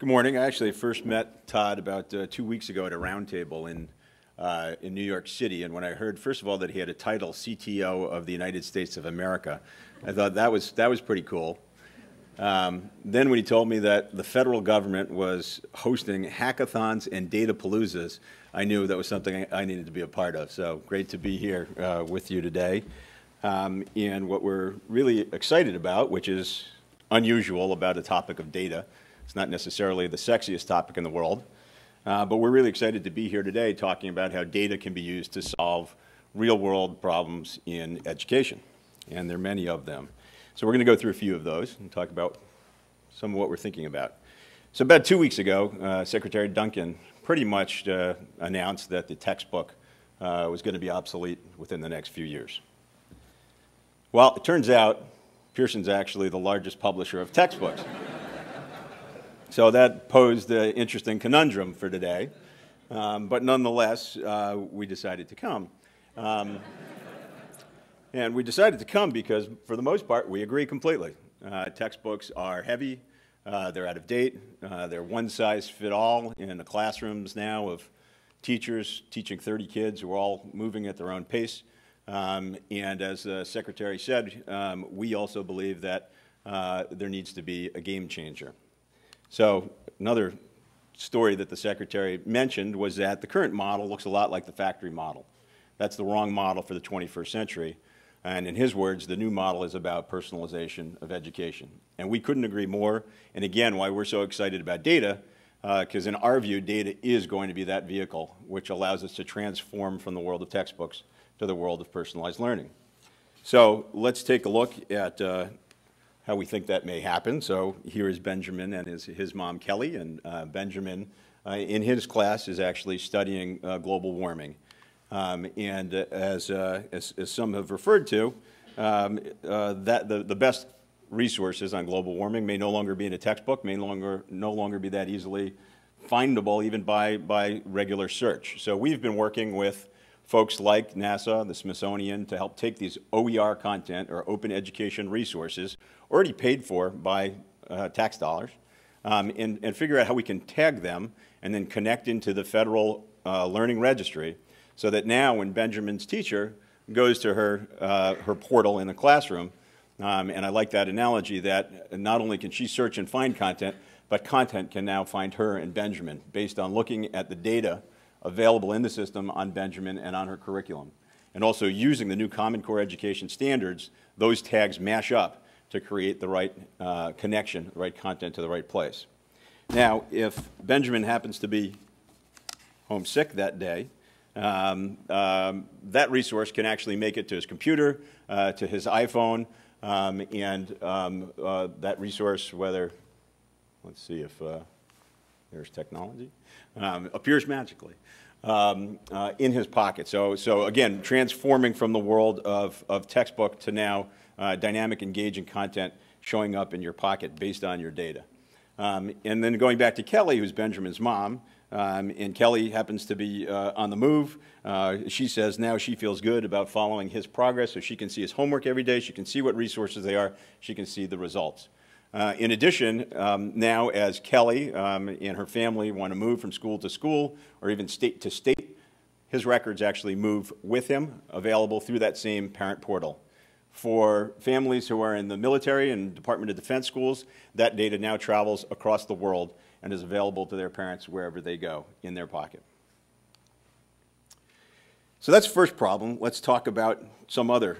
Good morning. I actually first met Todd about 2 weeks ago at a roundtable in New York City, and when I heard, first of all, that he had a title, CTO of the United States of America, I thought that was pretty cool. Then when he told me that the federal government was hosting hackathons and data paloozas, I knew that was something I needed to be a part of. So great to be here with you today. And what we're really excited about, which is unusual about a topic of data, it's not necessarily the sexiest topic in the world, but we're really excited to be here today talking about how data can be used to solve real-world problems in education, and there are many of them. So we're going to go through a few of those and talk about some of what we're thinking about. So about 2 weeks ago, Secretary Duncan pretty much announced that the textbook was going to be obsolete within the next few years. Well, it turns out Pearson's actually the largest publisher of textbooks. So that posed an interesting conundrum for today, but nonetheless, we decided to come. And we decided to come because, for the most part, we agree completely. Textbooks are heavy, they're out of date, they're one-size-fit-all in the classrooms now of teachers teaching 30 kids who are all moving at their own pace. And as the Secretary said, we also believe that there needs to be a game changer. So another story that the Secretary mentioned was that the current model looks a lot like the factory model. That's the wrong model for the 21st century. And in his words, the new model is about personalization of education. And we couldn't agree more. And again, why we're so excited about data, because in our view, data is going to be that vehicle which allows us to transform from the world of textbooks to the world of personalized learning. So let's take a look at how we think that may happen. So here is Benjamin and his mom, Kelly. And Benjamin, in his class, is actually studying global warming. And as some have referred to, the best resources on global warming may no longer be in a textbook, may no longer be that easily findable even by regular search. So we've been working with folks like NASA, the Smithsonian, to help take these OER content, or open education resources, already paid for by tax dollars, and figure out how we can tag them and then connect into the federal learning registry, so that now when Benjamin's teacher goes to her portal in the classroom, and I like that analogy that not only can she search and find content, but content can now find her and Benjamin based on looking at the data available in the system on Benjamin and on her curriculum. And also using the new Common Core Education standards, those tags mash up to create the right connection, the right content to the right place. Now, if Benjamin happens to be homesick that day, that resource can actually make it to his computer, to his iPhone, and that resource, whether, let's see if there's technology, appears magically in his pocket. So again, transforming from the world of textbook to now dynamic, engaging content showing up in your pocket based on your data. And then going back to Kelly, who's Benjamin's mom, and Kelly happens to be on the move. She says now she feels good about following his progress, so she can see his homework every day, she can see what resources they are, she can see the results. In addition, now as Kelly and her family want to move from school to school, or even state to state, his records actually move with him, available through that same parent portal. For families who are in the military and Department of Defense schools, that data now travels across the world and is available to their parents wherever they go in their pocket. So that's the first problem. Let's talk about some other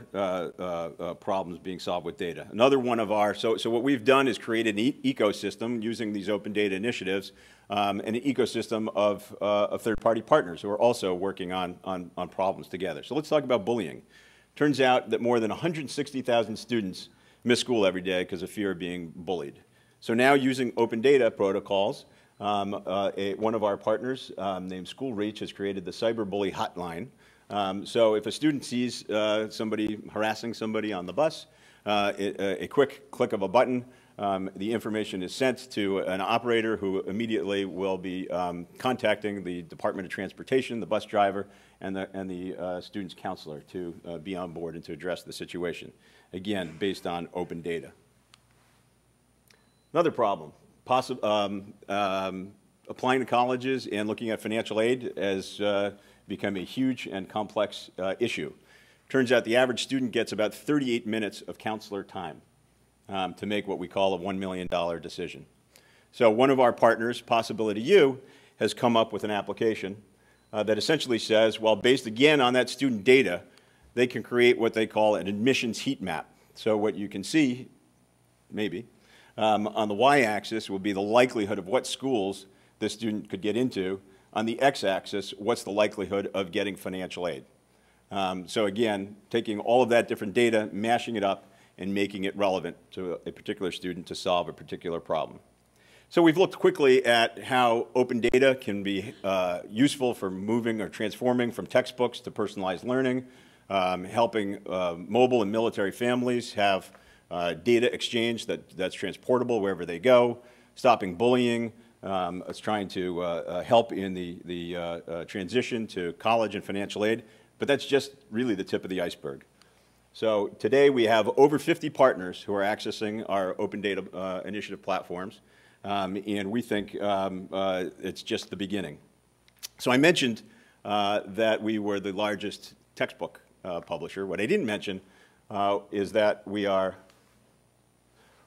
problems being solved with data. Another one of our, so what we've done is created an ecosystem using these open data initiatives, and an ecosystem of third-party partners who are also working on problems together. So let's talk about bullying. Turns out that more than 160,000 students miss school every day because of fear of being bullied. So now using open data protocols, one of our partners named School Reach has created the cyberbully hotline. So if a student sees somebody harassing somebody on the bus, a quick click of a button, the information is sent to an operator who immediately will be contacting the Department of Transportation, the bus driver, and the student's counselor to be on board and to address the situation. Again, based on open data. Another problem, applying to colleges and looking at financial aid has become a huge and complex issue. Turns out the average student gets about 38 minutes of counselor time to make what we call a $1 million decision. So one of our partners, Possibility U, has come up with an application that essentially says, well, based again on that student data, they can create what they call an admissions heat map. So what you can see, maybe, on the y-axis will be the likelihood of what schools the student could get into. On the x-axis, what's the likelihood of getting financial aid? So again, taking all of that different data, mashing it up, and making it relevant to a particular student to solve a particular problem. So we've looked quickly at how open data can be useful for moving or transforming from textbooks to personalized learning, helping mobile and military families have data exchange that's transportable wherever they go, stopping bullying. It's trying to help in the transition to college and financial aid. But that's just really the tip of the iceberg. So today we have over 50 partners who are accessing our open data initiative platforms. And we think it's just the beginning. So I mentioned that we were the largest textbook publisher. What I didn't mention is that we are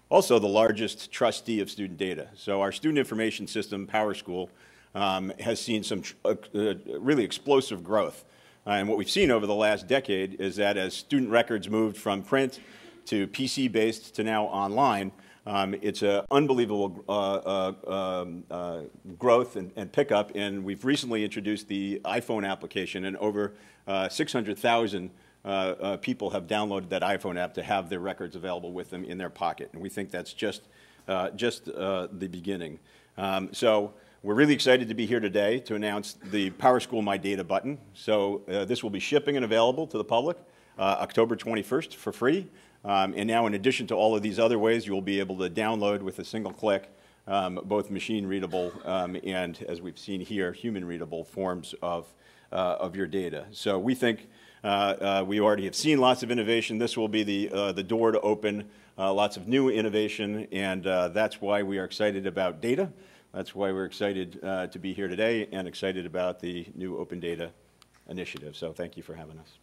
also the largest trustee of student data. So our student information system, PowerSchool, has seen some really explosive growth. And what we've seen over the last decade is that as student records moved from print to PC-based to now online, it's an unbelievable growth and pickup, and we've recently introduced the iPhone application, and over 600,000 people have downloaded that iPhone app to have their records available with them in their pocket, and we think that's just the beginning. So we're really excited to be here today to announce the PowerSchool My Data button. So this will be shipping and available to the public October 21st for free. And now, in addition to all of these other ways, you will be able to download with a single click both machine-readable and, as we've seen here, human-readable forms of your data. So we think we already have seen lots of innovation. This will be the door to open lots of new innovation, and that's why we are excited about data. That's why we're excited to be here today and excited about the new Open Data Initiative. So thank you for having us.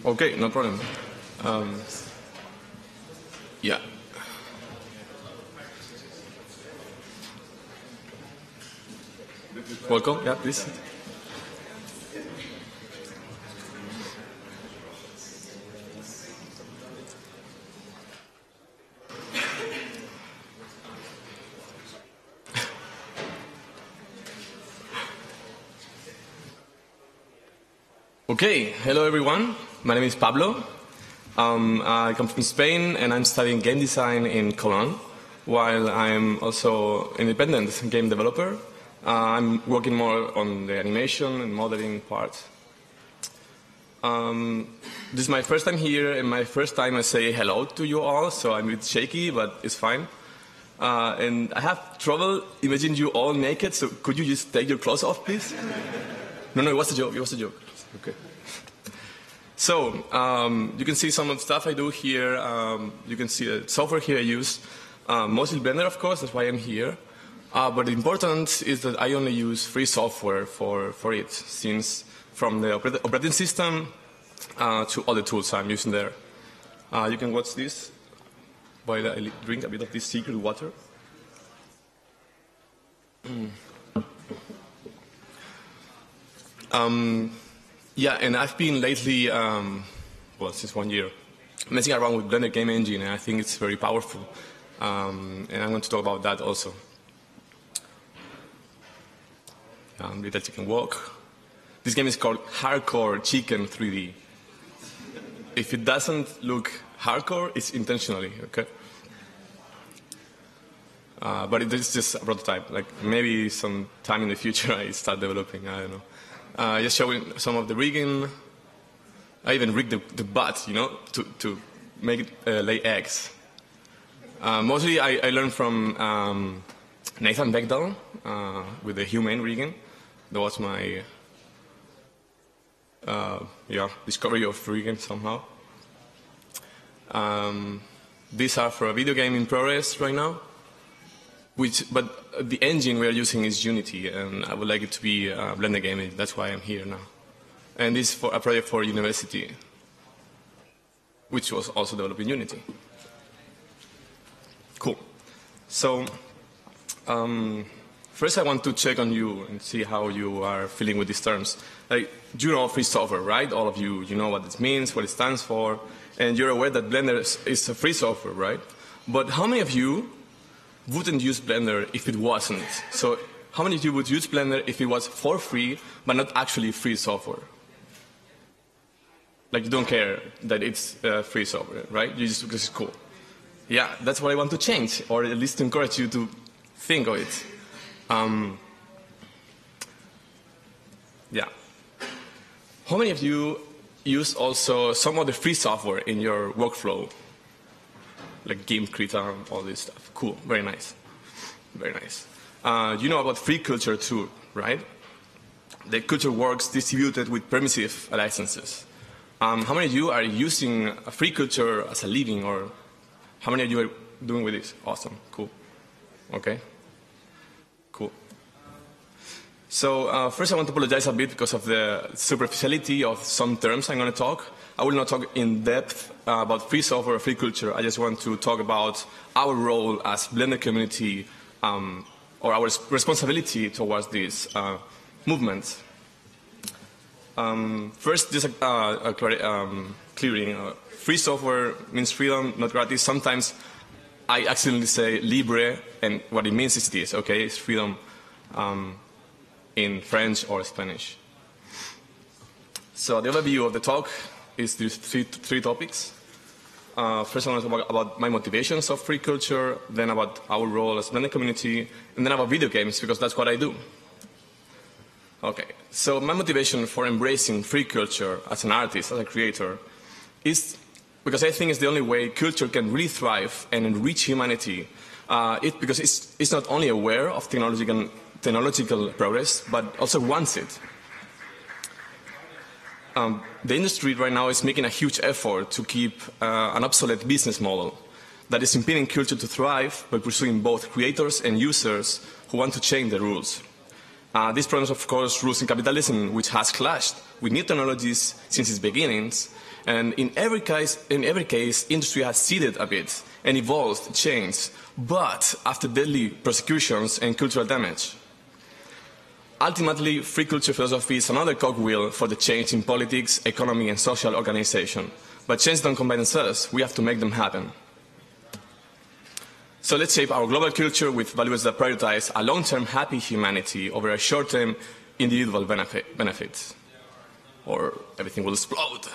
Okay, no problem. Yeah. Welcome. Yeah, please. Okay, hello everyone. My name is Pablo. I come from Spain and I'm studying game design in Cologne, while I'm also an independent game developer. I'm working more on the animation and modeling part. This is my first time here and my first time I say hello to you all, so I'm a bit shaky, but it's fine. And I have trouble imagining you all naked, so could you just take your clothes off, please? No, it was a joke, it was a joke. Okay. So, you can see some of the stuff I do here. You can see the software here I use. Mostly Blender, of course, that's why I'm here. But the important is that I only use free software for it, since from the operating system to all the tools I'm using there. You can watch this while I drink a bit of this secret water. Yeah, and I've been lately, well, since 1 year, messing around with Blender Game Engine, and I think it's very powerful. And I'm going to talk about that also. Little Chicken Walk. This game is called Hardcore Chicken 3D. If it doesn't look hardcore, it's intentionally, okay? But it is just a prototype. Like maybe some time in the future I start developing, I don't know. Just showing some of the rigging. I even rigged the butt, you know, to make it lay eggs. Mostly I learned from Nathan Beckdahl with the humane rigging. That was my discovery of rigging somehow. These are for a video game in progress right now. But the engine we are using is Unity, and I would like it to be a Blender game. That's why I'm here now. And this is for a project for university, which was also developed in Unity. Cool. So, first I want to check on you and see how you are feeling with these terms. Like, you know free software, right? All of you know what this means, what it stands for, and you're aware that Blender is a free software, right? But how many of you wouldn't use Blender if it wasn't? So how many of you would use Blender if it was for free, but not actually free software? Like you don't care that it's free software, right? You just because it's cool. Yeah, that's what I want to change, or at least to encourage you to think of it. Yeah. How many of you use also some of the free software in your workflow? Like Game Krita, all this stuff. Cool, very nice. Very nice. You know about free culture too, right? The culture works distributed with permissive licenses. How many of you are using a free culture as a living, or how many of you are doing with this? Awesome, cool. Okay, cool. So first I want to apologize a bit because of the superficiality of some terms I'm going to talk. I will not talk in depth about free software or free culture. I just want to talk about our role as Blender community or our responsibility towards this movement. First, just clearing. Free software means freedom, not gratis. Sometimes I accidentally say libre, and what it means is this, okay? It's freedom in French or Spanish. So the overview of the talk is these three topics. First I want to talk about my motivations of free culture, then about our role as Blender community, and then about video games, because that's what I do. Okay, so my motivation for embracing free culture as an artist, as a creator, is because I think it's the only way culture can really thrive and enrich humanity. Because it's not only aware of technological progress, but also wants it. The industry right now is making a huge effort to keep an obsolete business model that is impeding culture to thrive by pursuing both creators and users who want to change the rules. This problem, of course, rules in capitalism, which has clashed with new technologies since its beginnings, And in every case, industry has ceded a bit and evolved, changed, but after deadly persecutions and cultural damage. Ultimately, free culture philosophy is another cogwheel for the change in politics, economy, and social organization. But change don't come by themselves. We have to make them happen. So let's shape our global culture with values that prioritize a long-term happy humanity over a short-term individual benefit. Or everything will explode.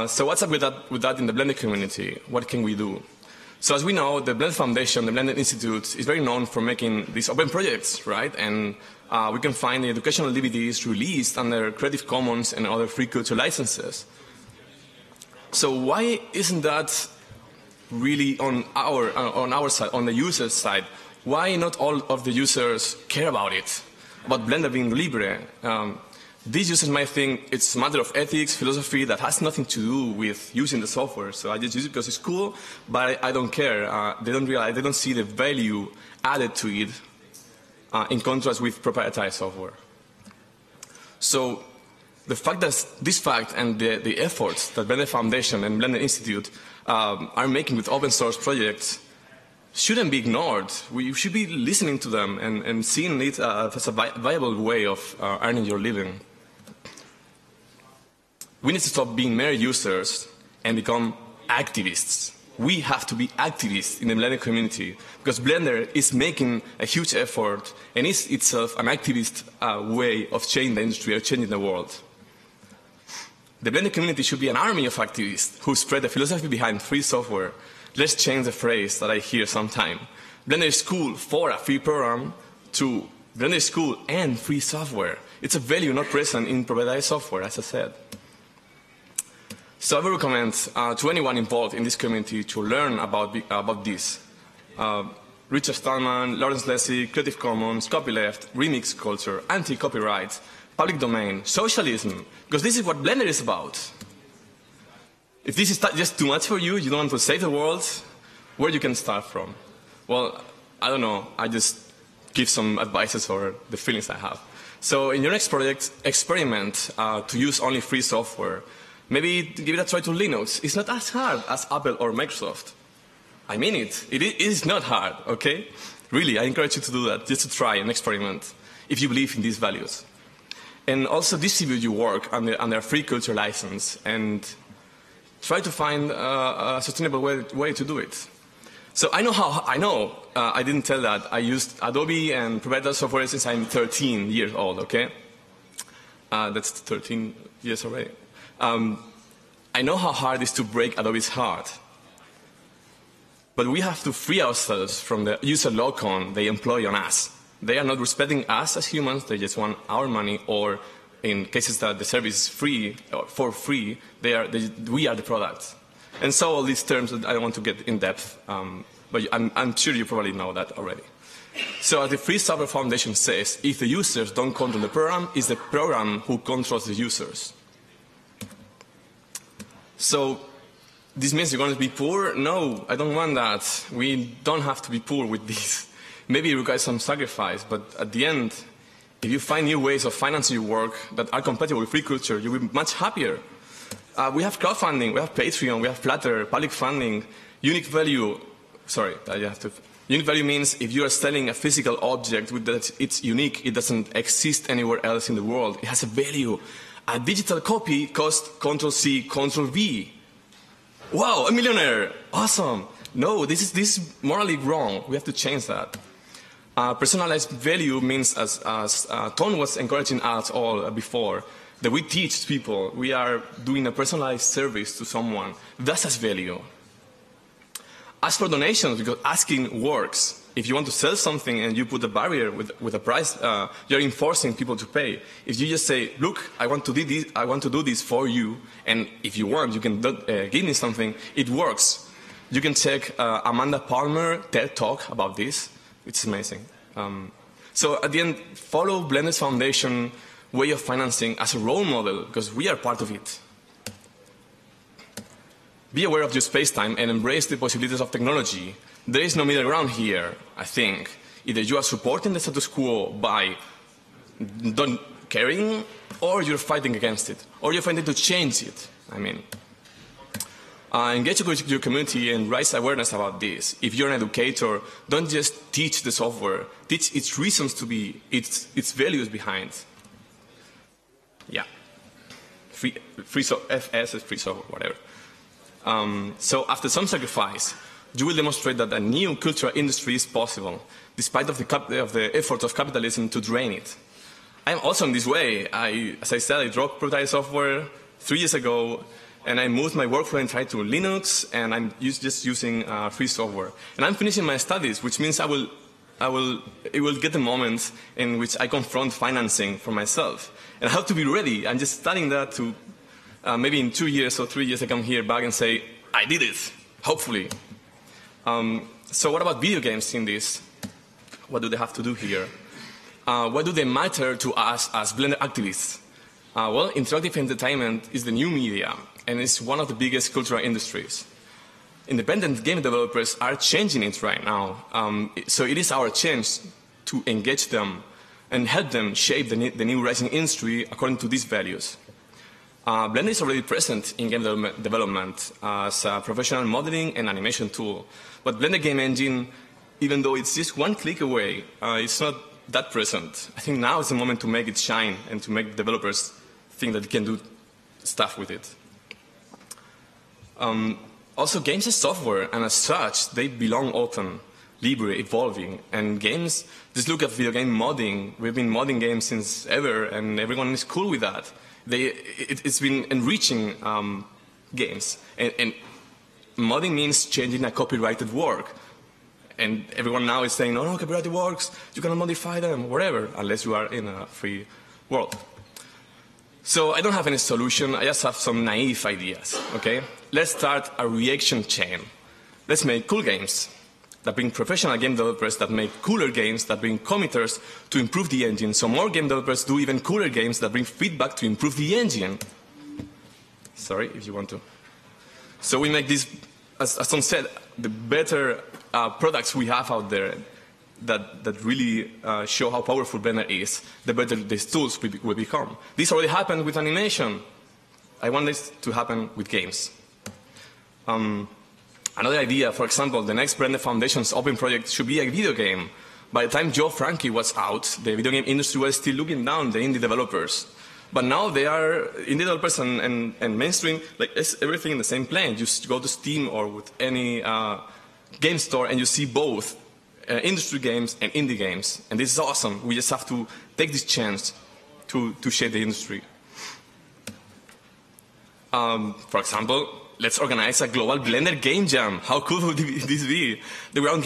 So what's up with that in the Blended community? What can we do? So as we know, the Blended Foundation, the Blended Institute, is very known for making these open projects, right? And we can find the educational DVDs released under Creative Commons and other free culture licenses. So why isn't that really on our side, on the user's side? Why not all of the users care about it, about Blender being libre? These users might think it's a matter of ethics, philosophy that has nothing to do with using the software. So I just use it because it's cool, but I don't care. They don't realize, they don't see the value added to it in contrast with proprietary software. So the fact that this fact and the efforts that Blender Foundation and Blender Institute are making with open source projects shouldn't be ignored. We should be listening to them and seeing it as a viable way of earning your living. We need to stop being mere users and become activists. We have to be activists in the Blender community because Blender is making a huge effort and is itself an activist way of changing the industry or changing the world. The Blender community should be an army of activists who spread the philosophy behind free software. Let's change the phrase that I hear sometimes. Blender is cool for a free program to Blender is cool and free software. It's a value not present in proprietary software, as I said. So I would recommend to anyone involved in this community to learn about this. Richard Stallman, Lawrence Lessig, Creative Commons, copyleft, remix culture, anti-copyright, public domain, socialism, because this is what Blender is about. If this is just too much for you, you don't want to save the world, where you can start from? Well, I don't know. I just give some advices for the feelings I have. So in your next project, experiment to use only free software. Maybe give it a try to Linux. It's not as hard as Apple or Microsoft. I mean it. It is not hard, okay? Really, I encourage you to do that, just to try and experiment, if you believe in these values. And also distribute your work under a free culture license and try to find a sustainable way to do it. So I didn't tell that. I used Adobe and proprietary software since I'm 13 years old, okay? That's 13 years already. I know how hard it is to break Adobe's heart. But we have to free ourselves from the user lock-on they employ on us. They are not respecting us as humans, they just want our money, or in cases that the service is free, or for free, we are the product. And so all these terms that I don't want to get in depth, but I'm sure you probably know that already. So as the Free Software Foundation says, if the users don't control the program, it's the program who controls the users. So this means you're going to be poor? No, I don't want that. We don't have to be poor with this. Maybe it requires some sacrifice, but at the end, if you find new ways of financing your work that are compatible with free culture, you'll be much happier. We have crowdfunding, we have Patreon, we have Flutter, public funding, unique value. Unique value means if you are selling a physical object that it's unique, it doesn't exist anywhere else in the world. It has a value. A digital copy costs Ctrl-C, Ctrl-V. Wow, a millionaire! Awesome! No, this is morally wrong. We have to change that. Personalized value means, as Ton was encouraging us all before, that we teach people. We are doing a personalized service to someone. That has value. As for donations, because asking works. If you want to sell something and you put a barrier with a price, you're enforcing people to pay. If you just say, look, I want to do this for you, and if you want, you can give me something, it works. You can check Amanda Palmer TED Talk about this. It's amazing. So at the end, follow Blender's Foundation way of financing as a role model, because we are part of it. Be aware of your space-time and embrace the possibilities of technology. There is no middle ground here, I think. Either you are supporting the status quo by caring, or you're fighting against it, or you're fighting to change it. I mean, engage with your community and raise awareness about this. If you're an educator, don't just teach the software. Teach its reasons to be, its values behind. Yeah. FS is free software, whatever. So after some sacrifice, you will demonstrate that a new cultural industry is possible, despite of the effort of capitalism to drain it. I'm also in this way. As I said, I dropped proprietary software 3 years ago, and I moved my workflow and tried to Linux, and I'm just using free software. And I'm finishing my studies, which means it will get the moment in which I confront financing for myself. And I have to be ready. I'm just studying that to maybe in 2 years or 3 years I come here back and say, I did it, hopefully. So what about video games in this? What do they have to do here? Why do they matter to us as Blender activists? Well, interactive entertainment is the new media, and it's one of the biggest cultural industries. Independent game developers are changing it right now, so it is our chance to engage them and help them shape the new rising industry according to these values. Blender is already present in game development as a professional modeling and animation tool, but Blender Game Engine, even though it's just one click away, it's not that present. I think now is the moment to make it shine and to make developers think that they can do stuff with it. Also, games are software, and as such, they belong open, libre, evolving. And games, just look at video game modding. We've been modding games since ever, and everyone is cool with that. It's been enriching games. And modding means changing a copyrighted work. And everyone now is saying, no, copyrighted works, you cannot modify them, whatever, unless you are in a free world. So I don't have any solution, I just have some naive ideas, okay? Let's start a reaction chain. Let's make cool games that bring professional game developers that make cooler games that bring committers to improve the engine, so more game developers do even cooler games that bring feedback to improve the engine. Sorry, if you want to. So we make this, as Tom said, the better products we have out there that really show how powerful Blender is, the better these tools will become. This already happened with animation. I want this to happen with games. Another idea, for example, the next Blender Foundation's open project should be a video game. By the time Joe Frankie was out, the video game industry was still looking down the indie developers. But now they are indie developers and mainstream, like it's everything in the same plane. You just go to Steam or with any game store and you see both industry games and indie games. And this is awesome. We just have to take this chance to shape the industry. For example, let's organize a global Blender game jam. How cool would this be? The ground